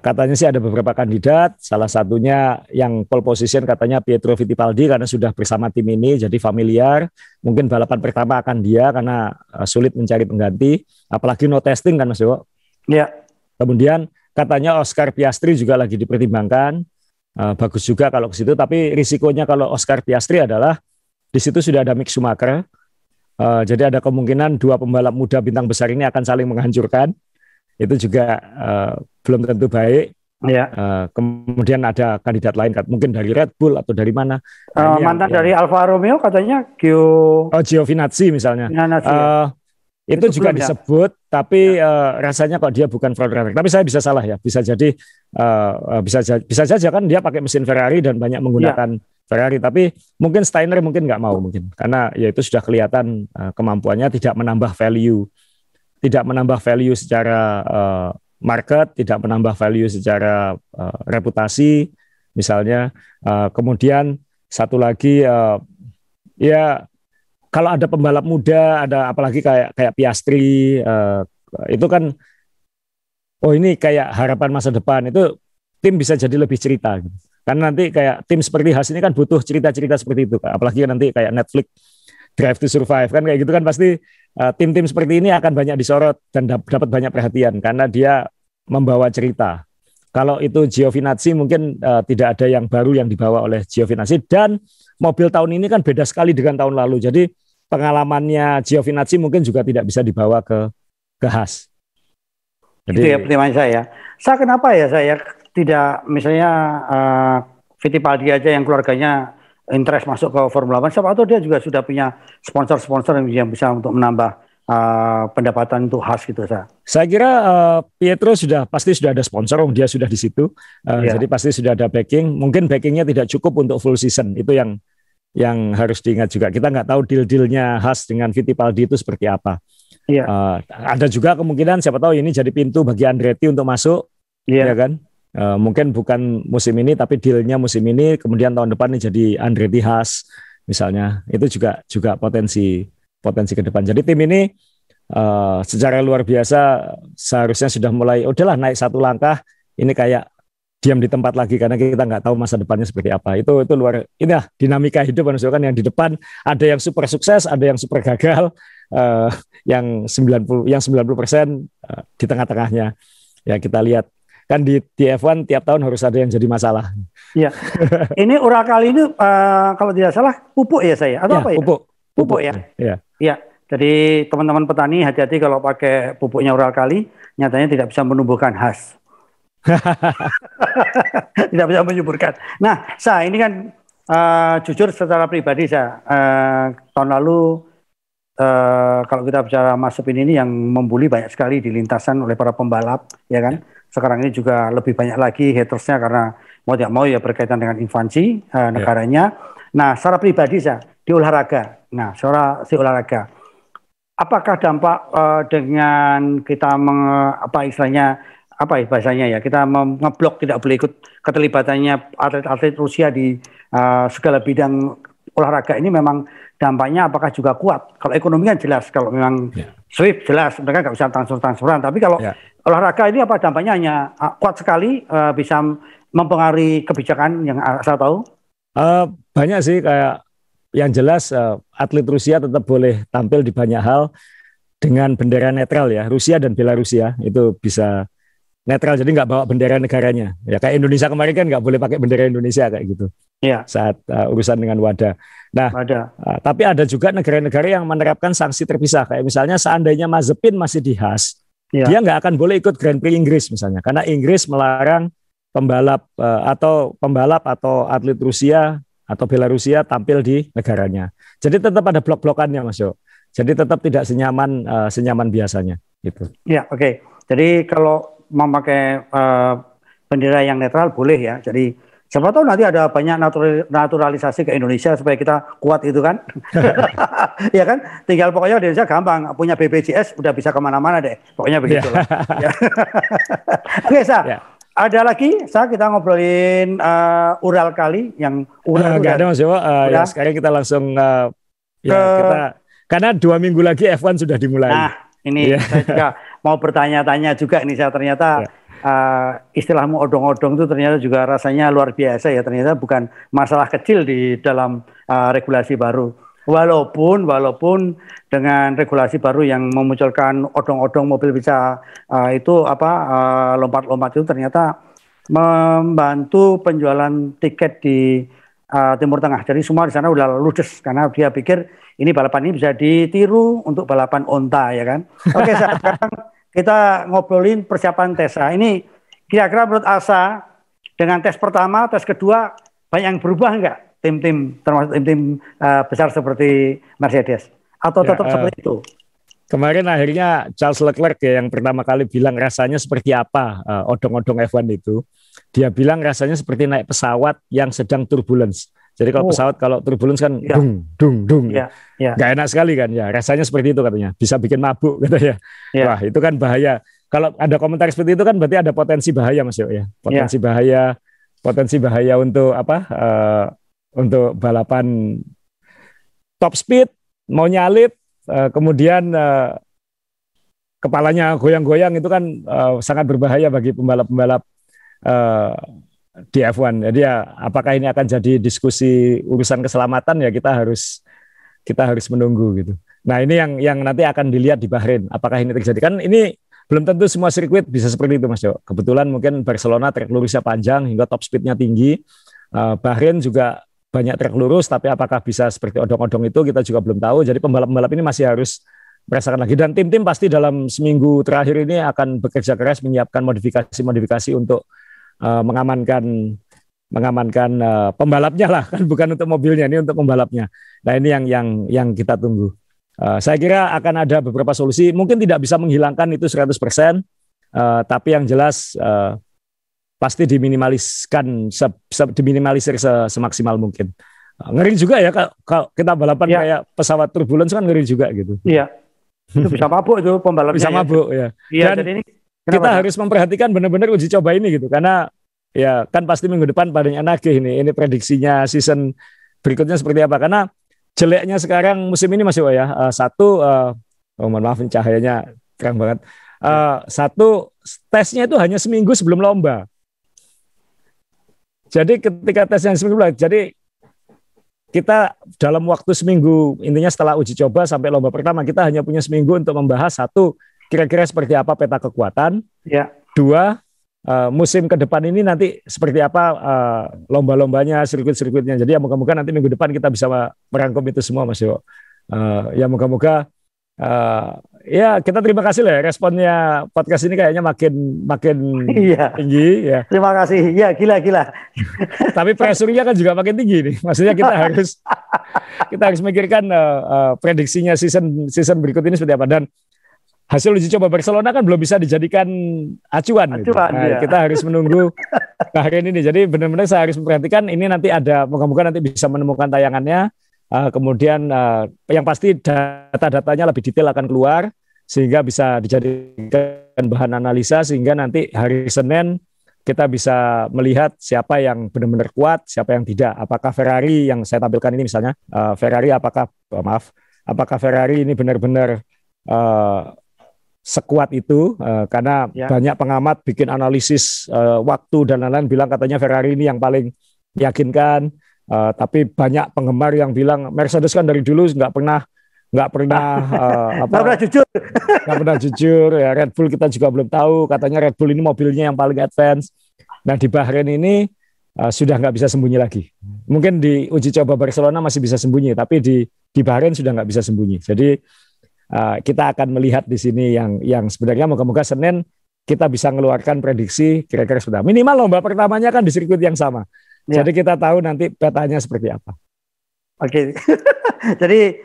katanya sih ada beberapa kandidat, salah satunya yang pole position katanya Pietro Fittipaldi karena sudah bersama tim ini, jadi familiar. Mungkin balapan pertama akan dia karena sulit mencari pengganti, apalagi no testing kan Mas Dewo. Ya. Kemudian katanya Oscar Piastri juga lagi dipertimbangkan, bagus juga kalau ke situ. Tapi risikonya kalau Oscar Piastri adalah di situ sudah ada Mick Schumacher, jadi ada kemungkinan dua pembalap muda bintang besar ini akan saling menghancurkan. Itu juga belum tentu baik. Ya. Kemudian ada kandidat lain, mungkin dari Red Bull atau dari mana. Mantan dari Alfa Romeo katanya Giovinazzi misalnya. Itu juga disebut, tapi rasanya kok dia bukan frontrunner. Tapi saya bisa salah ya, bisa jadi bisa saja kan dia pakai mesin Ferrari dan banyak menggunakan Ferrari, tapi mungkin Steiner mungkin nggak mau mungkin karena ya itu sudah kelihatan kemampuannya tidak menambah value secara market, tidak menambah value secara reputasi misalnya. Kemudian satu lagi ya kalau ada pembalap muda, ada apalagi kayak Piastri, itu kan ini kayak harapan masa depan, itu tim bisa jadi lebih cerita gitu. Karena nanti kayak tim seperti Haas ini kan butuh cerita-cerita seperti itu, apalagi nanti kayak Netflix Drive to Survive kan kayak gitu kan, pasti tim-tim seperti ini akan banyak disorot dan dapat banyak perhatian karena dia membawa cerita. Kalau itu Giovinazzi mungkin tidak ada yang baru yang dibawa oleh Giovinazzi, dan mobil tahun ini kan beda sekali dengan tahun lalu. Jadi pengalamannya Giovinazzi mungkin juga tidak bisa dibawa ke Haas. Jadi, itu ya pertimbangan saya. Saya kenapa ya saya tidak misalnya Fittipaldi aja yang keluarganya interest masuk ke Formula One, siapa tahu dia juga sudah punya sponsor-sponsor yang bisa untuk menambah pendapatan untuk Haas gitu saya kira Pietro pasti sudah ada sponsor, dia sudah di situ, jadi pasti sudah ada backing. Mungkin backingnya tidak cukup untuk full season, itu yang harus diingat juga. Kita nggak tahu deal-dealnya Haas dengan Fittipaldi itu seperti apa. Ada juga kemungkinan siapa tahu ini jadi pintu bagi Andretti untuk masuk, ya kan? Mungkin bukan musim ini tapi dealnya musim ini, kemudian tahun depan ini jadi Andretti Haas misalnya. Itu juga potensi ke depan. Jadi tim ini secara luar biasa seharusnya sudah mulai udahlah naik satu langkah. Ini kayak diam di tempat lagi karena kita nggak tahu masa depannya seperti apa. Itu luar, ini lah dinamika hidup manusia kan, yang di depan ada yang super sukses, ada yang super gagal, yang 90% di tengah-tengahnya. Ya kita lihat kan di F1 tiap tahun harus ada yang jadi masalah. Iya. Ini Uralkali ini kalau tidak salah pupuk ya saya atau apa ya? Pupuk ya. Iya. Jadi teman-teman petani hati-hati kalau pakai pupuknya Ural Kali, nyatanya tidak bisa menumbuhkan has. Tidak bisa menyuburkan. Nah, ini kan jujur secara pribadi tahun lalu kalau kita bicara Mas Supin ini yang membuli banyak sekali di lintasan oleh para pembalap, ya kan? Sekarang ini juga lebih banyak lagi hatersnya karena mau tidak mau ya berkaitan dengan instansi negaranya. Nah, secara pribadi di olahraga. Nah, secara si olahraga. Apakah dampak dengan kita bahasanya ya, kita ngeblok tidak boleh ikut keterlibatannya atlet-atlet Rusia di segala bidang olahraga ini, memang dampaknya apakah juga kuat? Kalau ekonomi kan jelas, kalau memang Swift jelas mereka nggak bisa transfer-transferan, tapi kalau olahraga ini apa dampaknya? Hanya kuat sekali bisa mempengaruhi kebijakan yang saya tahu? Banyak sih, kayak yang jelas atlet Rusia tetap boleh tampil di banyak hal dengan bendera netral ya. Rusia dan Belarusia itu bisa netral, jadi nggak bawa bendera negaranya. Ya kayak Indonesia kemarin kan nggak boleh pakai bendera Indonesia kayak gitu. Ya. Saat urusan dengan WADA. Nah, tapi ada juga negara-negara yang menerapkan sanksi terpisah. Kayak misalnya seandainya Mazepin masih di Haas, dia nggak akan boleh ikut Grand Prix Inggris misalnya, karena Inggris melarang pembalap atau atlet Rusia atau Belarusia tampil di negaranya. Jadi tetap ada blok-blokannya, Mas Yo. Jadi tetap tidak senyaman biasanya gitu. Ya, oke. Jadi kalau memakai bendera yang netral boleh ya. Jadi siapa tahu nanti ada banyak naturalisasi ke Indonesia supaya kita kuat itu kan. Ya kan? Tinggal pokoknya Indonesia gampang, punya BPJS udah bisa kemana-mana deh. Pokoknya begitulah. Ya. Oke, Ya. Ada lagi, kita ngobrolin Ural Kali yang nggak ada Mas Yowo. Ya, sekarang kita langsung karena 2 minggu lagi F1 sudah dimulai. Nah, ini saya juga mau bertanya-tanya juga ini, saya ternyata istilahmu odong-odong itu ternyata juga rasanya luar biasa ya. Ternyata bukan masalah kecil di dalam regulasi baru. Walaupun dengan regulasi baru yang memunculkan odong-odong mobil bisa lompat-lompat itu ternyata membantu penjualan tiket di Timur Tengah. Jadi semua di sana udah ludes karena dia pikir ini balapan ini bisa ditiru untuk balapan onta ya kan. Oke, sekarang kita ngobrolin persiapan tes. Ini kira-kira menurut Asa dengan tes pertama, tes kedua banyak yang berubah enggak? Tim-tim termasuk tim-tim besar seperti Mercedes atau tetap seperti itu? Kemarin akhirnya Charles Leclerc ya yang pertama kali bilang rasanya seperti apa odong-odong F1 itu. Dia bilang rasanya seperti naik pesawat yang sedang turbulence. Jadi kalau pesawat kalau turbulence kan dung. Nggak enak sekali kan ya. Rasanya seperti itu katanya. Bisa bikin mabuk katanya. Wah, itu kan bahaya. Kalau ada komentar seperti itu kan berarti ada potensi bahaya Mas Yo ya. Potensi bahaya untuk untuk balapan top speed, mau nyalip, kemudian kepalanya goyang-goyang, itu kan sangat berbahaya bagi pembalap-pembalap di F1. Jadi ya, apakah ini akan jadi diskusi urusan keselamatan ya kita harus menunggu gitu. Nah ini yang nanti akan dilihat di Bahrain, apakah ini terjadi. Kan ini belum tentu semua sirkuit bisa seperti itu Mas Jo. Kebetulan mungkin Barcelona trek lurusnya panjang hingga top speednya tinggi. Bahrain juga banyak trek lurus, tapi apakah bisa seperti odong-odong itu kita juga belum tahu. Jadi pembalap-pembalap ini masih harus merasakan lagi. Dan tim-tim pasti dalam seminggu terakhir ini akan bekerja keras menyiapkan modifikasi untuk mengamankan pembalapnya lah, kan bukan untuk mobilnya, ini untuk pembalapnya. Nah ini yang kita tunggu. Saya kira akan ada beberapa solusi. Mungkin tidak bisa menghilangkan itu 100%, tapi yang jelas pasti diminimalisir semaksimal mungkin. Ngeri juga ya kalau kita balapan kayak pesawat turbulence kan ngeri juga gitu. Iya. Itu bisa mabuk itu pembalapnya. Bisa mabuk ya. Iya, dan jadi ini kita harus memperhatikan benar-benar uji coba ini gitu, karena ya kan pasti minggu depan banyak nagih ini prediksinya season berikutnya seperti apa. Karena jeleknya sekarang musim ini Mas Yo ya. Mohon maaf cahayanya terang banget. Satu, tesnya itu hanya seminggu sebelum lomba. Jadi ketika tesnya seminggu, jadi kita dalam waktu seminggu, intinya setelah uji coba sampai lomba pertama, kita hanya punya seminggu untuk membahas satu, kira-kira seperti apa peta kekuatan. Ya. Dua, musim ke depan ini nanti seperti apa lomba-lombanya, sirkuit-sirkuitnya. Jadi ya moga-moga nanti minggu depan kita bisa merangkum itu semua Mas Yo. Ya moga-moga Ya kita terima kasih lah ya, responnya podcast ini kayaknya makin Iya. tinggi ya. Terima kasih. Ya, gila. Tapi pressure-nya kan juga makin tinggi nih. Maksudnya kita harus mikirkan prediksinya season berikut ini seperti apa, dan hasil uji coba Barcelona kan belum bisa dijadikan acuan gitu. Nah, kita harus menunggu Bahrain ini. Jadi benar-benar saya harus memperhatikan ini, nanti ada, moga-moga nanti bisa menemukan tayangannya. Kemudian yang pasti data-datanya lebih detail akan keluar sehingga bisa dijadikan bahan analisa, sehingga nanti hari Senin kita bisa melihat siapa yang benar-benar kuat, siapa yang tidak. Apakah Ferrari yang saya tampilkan ini misalnya, apakah Ferrari ini benar-benar sekuat itu, karena banyak pengamat bikin analisis waktu dan lain-lain, bilang katanya Ferrari ini yang paling meyakinkan. Tapi banyak penggemar yang bilang Mercedes kan dari dulu nggak pernah jujur ya. Red Bull kita juga belum tahu, katanya Red Bull ini mobilnya yang paling advance. Nah di Bahrain ini sudah nggak bisa sembunyi lagi. Mungkin di uji coba Barcelona masih bisa sembunyi, tapi di Bahrain sudah nggak bisa sembunyi. Jadi kita akan melihat di sini yang sebenarnya moga-moga Senin kita bisa mengeluarkan prediksi kira-kira sudah minimal lomba pertamanya kan di sirkuit yang sama. Ya. Jadi kita tahu nanti petanya seperti apa. Oke. Jadi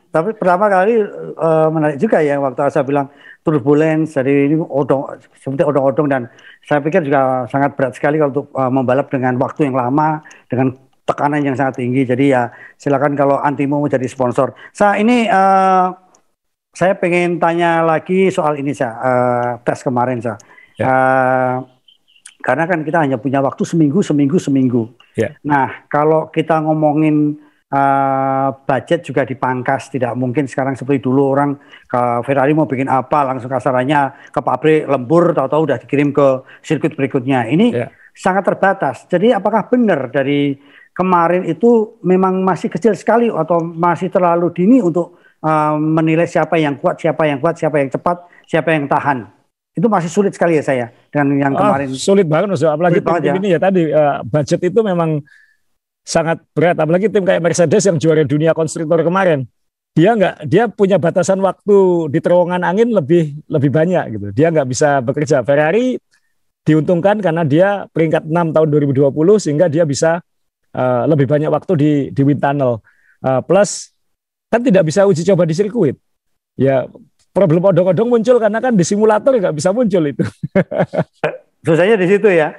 tapi pertama kali menarik juga ya waktu saya bilang turbulence, jadi ini seperti odong-odong, dan saya pikir juga sangat berat sekali kalau untuk membalap dengan waktu yang lama, dengan tekanan yang sangat tinggi. Jadi ya silakan kalau Antimo mau jadi sponsor. Saya pengen tanya lagi soal ini tes kemarin karena kan kita hanya punya waktu seminggu. Yeah. Nah, kalau kita ngomongin budget juga dipangkas, tidak mungkin sekarang seperti dulu orang ke Ferrari mau bikin apa langsung kasarannya ke pabrik lembur, tahu-tahu udah dikirim ke sirkuit berikutnya. Ini sangat terbatas. Jadi apakah benar dari kemarin itu memang masih kecil sekali atau masih terlalu dini untuk menilai siapa yang kuat, siapa yang cepat, siapa yang tahan? Itu masih sulit sekali ya saya dengan yang kemarin. Sulit banget, apalagi tim ini ya tadi budget itu memang sangat berat, apalagi tim kayak Mercedes yang juara dunia konstruktor kemarin. Dia punya batasan waktu di terowongan angin lebih banyak gitu. Dia nggak bisa bekerja. Ferrari diuntungkan karena dia peringkat 6 tahun 2020 sehingga dia bisa lebih banyak waktu di wind tunnel. Plus kan tidak bisa uji coba di sirkuit. Ya problem odong-odong muncul karena kan di simulator nggak bisa muncul itu. Susahnya di situ ya.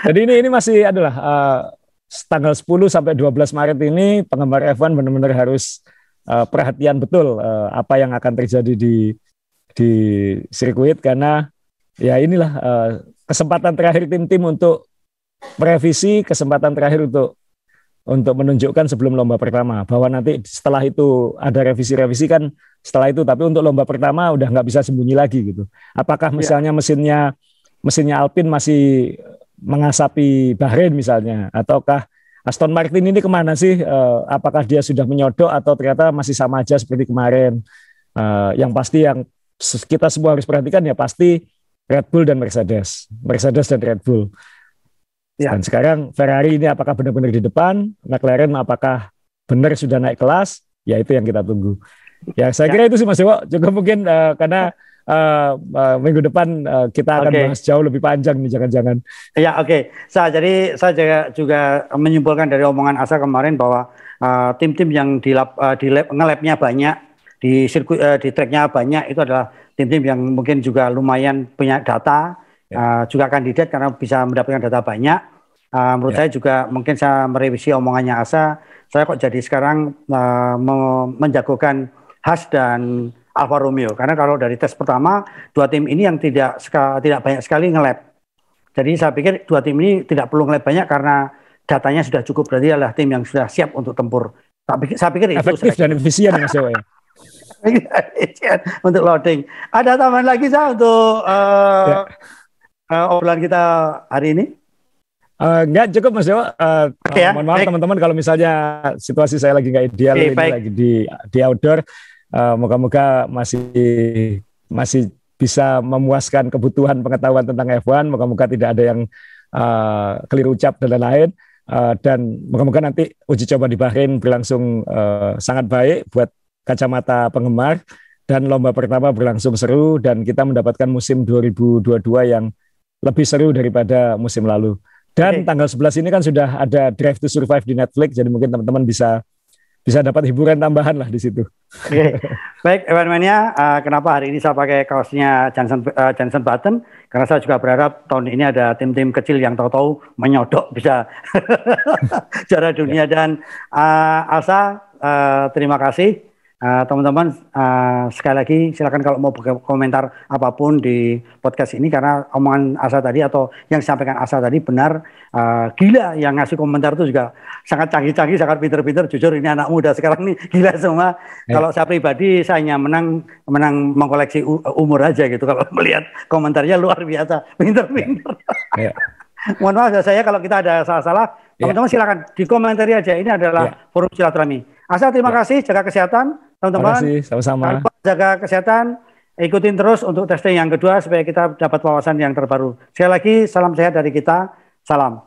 Jadi ini masih adalah tanggal 10 sampai 12 Maret ini penggemar F1 benar-benar harus perhatian betul apa yang akan terjadi di sirkuit, karena ya inilah kesempatan terakhir tim-tim untuk merevisi, kesempatan terakhir untuk menunjukkan sebelum lomba pertama, bahwa nanti setelah itu ada revisi-revisi kan setelah itu, tapi untuk lomba pertama udah nggak bisa sembunyi lagi gitu. Apakah misalnya mesinnya Alpine masih mengasapi Bahrain misalnya, ataukah Aston Martin ini kemana sih? Apakah dia sudah menyodok atau ternyata masih sama aja seperti kemarin? Yang pasti yang kita semua harus perhatikan ya pasti Red Bull dan Mercedes dan Red Bull. Ya. Dan sekarang Ferrari ini apakah benar-benar di depan, McLaren apakah benar sudah naik kelas, ya itu yang kita tunggu. Ya saya kira itu sih Mas Dewo, juga mungkin karena minggu depan kita akan bahas jauh lebih panjang nih, jangan-jangan. Ya jadi saya juga menyimpulkan dari omongan Asa kemarin bahwa tim-tim yang di nge-labnya banyak, di sirkuit di tracknya banyak, itu adalah tim-tim yang mungkin juga lumayan punya data. Juga kandidat karena bisa mendapatkan data banyak. Menurut saya juga mungkin saya merevisi omongannya Asa. Saya kok jadi sekarang menjagokan Haas dan Alfa Romeo, karena kalau dari tes pertama dua tim ini yang tidak banyak sekali nge-lab. Jadi saya pikir dua tim ini tidak perlu nge-lab banyak karena datanya sudah cukup, berarti adalah tim yang sudah siap untuk tempur. Saya pikir efektif dan efisien Mas Dewo ya. Untuk loading. Ada tambahan lagi untuk obrolan kita hari ini? Enggak, cukup Mas Dewo. Mohon maaf teman-teman kalau misalnya situasi saya lagi nggak ideal, ini lagi di outdoor. Moga-moga masih bisa memuaskan kebutuhan pengetahuan tentang F1. Moga-moga tidak ada yang keliru ucap dan lain-lain. Dan moga-moga nanti uji coba di Bahrain berlangsung sangat baik buat kacamata penggemar. Dan lomba pertama berlangsung seru dan kita mendapatkan musim 2022 yang lebih seru daripada musim lalu. Dan tanggal 11 ini kan sudah ada Drive to Survive di Netflix, jadi mungkin teman-teman bisa dapat hiburan tambahan lah di situ. Baik, Evan Mania, kenapa hari ini saya pakai kaosnya Johnson Button? Karena saya juga berharap tahun ini ada tim-tim kecil yang tahu-tahu menyodok bisa juara dunia. Dan Asa, terima kasih. Teman-teman, sekali lagi silakan kalau mau komentar apapun di podcast ini, karena omongan Asa tadi atau yang disampaikan Asa tadi benar. Gila, yang ngasih komentar itu juga sangat canggih-canggih, sangat pinter-pinter. Jujur ini anak muda sekarang ini gila semua. Kalau saya pribadi, saya hanya menang mengkoleksi umur aja gitu. Kalau melihat komentarnya luar biasa, pinter-pinter. Mohon maaf saya kalau kita ada salah-salah. Teman-teman silakan dikomentari aja. Ini adalah forum silaturahmi. Asa, terima kasih, jaga kesehatan teman-teman. Terima kasih, sama-sama. Jaga kesehatan, ikutin terus untuk testing yang kedua supaya kita dapat wawasan yang terbaru. Sekali lagi, salam sehat dari kita, salam.